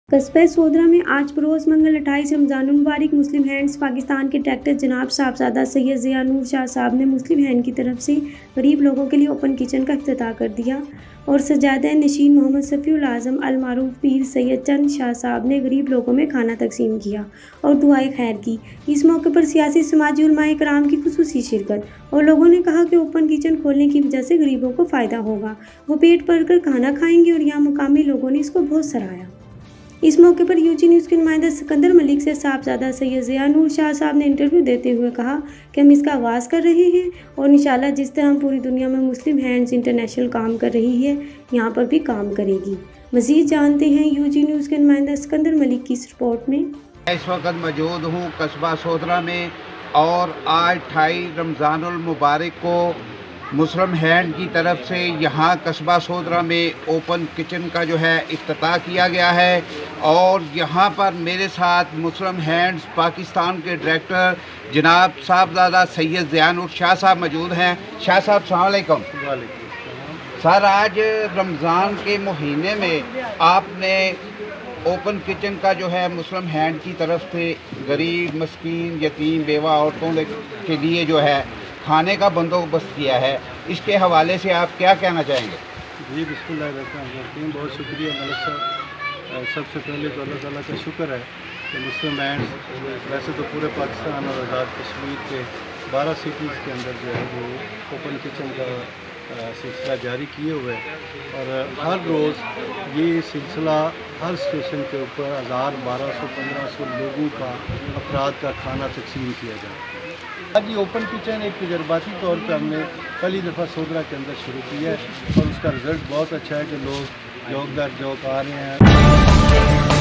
कस्बा सोदरा में आज बरोज़ मंगल 28 रमज़ानुल मुबारक मुस्लिम हैंड्स पाकिस्तान के डायरेक्टर जनाब साहबजादा सैयद ज़िया नूर शाह साहब ने मुस्लिम हैंड की तरफ से गरीब लोगों के लिए ओपन किचन का इफ्तिताह कर दिया और सज्जादा नशीन मोहम्मद सफ़ीउल आज़म अल मारूफ पीर सैयद चंद शाह साहब ने गरीब लोगों में खाना तकसीम किया और दुआए खैर की। इस मौके पर सियासी समाजी उलमाए कराम की खुसूसी शिरकत और लोगों ने कहा कि ओपन किचन खोलने की वजह से गरीबों को फ़ायदा होगा, वो पेट भर कर खाना खाएंगे और यहाँ मुकामी लोगों ने इसको बहुत सराहा। इस मौके पर यूजी न्यूज़ के नुमाइंदा सिकंदर मलिक से साहबजादा सैयद ज़िया नूर शाह साहब ने इंटरव्यू देते हुए कहा कि हम इसका आगाज़ कर रहे हैं और इंशाल्लाह जिस तरह हम पूरी दुनिया में मुस्लिम हैंड्स इंटरनेशनल काम कर रही है, यहाँ पर भी काम करेगी। मज़ीद जानते हैं यूजी न्यूज़ के नुमाइंदा सिकंदर मलिक की इस रिपोर्ट में। इस वक्त मौजूद हूँ कस्बा सोदरा में और आज 28 रमज़ानुल मुबारक को मुस्लिम हैंड की तरफ से यहाँ कस्बा सोदरा में ओपन किचन का जो है इफ्तिताह किया गया है और यहाँ पर मेरे साथ मुस्लिम हैंड्स पाकिस्तान के डायरेक्टर जनाब साहबजादा सैयद ज़िया नूर शाह साहब मौजूद हैं। शाह साहब अस्सलाम वालेकुम। सर, आज रमज़ान के महीने में आपने ओपन किचन का जो है मुस्लिम हैंड की तरफ से गरीब मस्कीन यतीम बेवा औरतों के लिए जो है खाने का बंदोबस्त किया है, इसके हवाले से आप क्या कहना चाहेंगे? जी बिस्मिल्लाहिर्रहमानिर्रहीम, बहुत शुक्रिया मलिक साहब। सबसे पहले तो अल्लाह ताला का शुक्र है कि मुस्लिम हैंड्स वैसे तो पूरे पाकिस्तान और आज़ाद कश्मीर के 12 सिटीज़ के अंदर जो है वो ओपन किचन का सिलसिला जारी किए हुए हैं और हर रोज़ ये सिलसिला हर स्टेशन के ऊपर 1000, 1200, 1500 लोगों का अफराद का खाना तकसीम किया जाता है। आज ये ओपन किचन एक तजर्बाती तौर पर हमने पहली दफ़ा सोदरा के अंदर शुरू किया है और उसका रिज़ल्ट बहुत अच्छा है कि लोग दर जोक आ रहे हैं।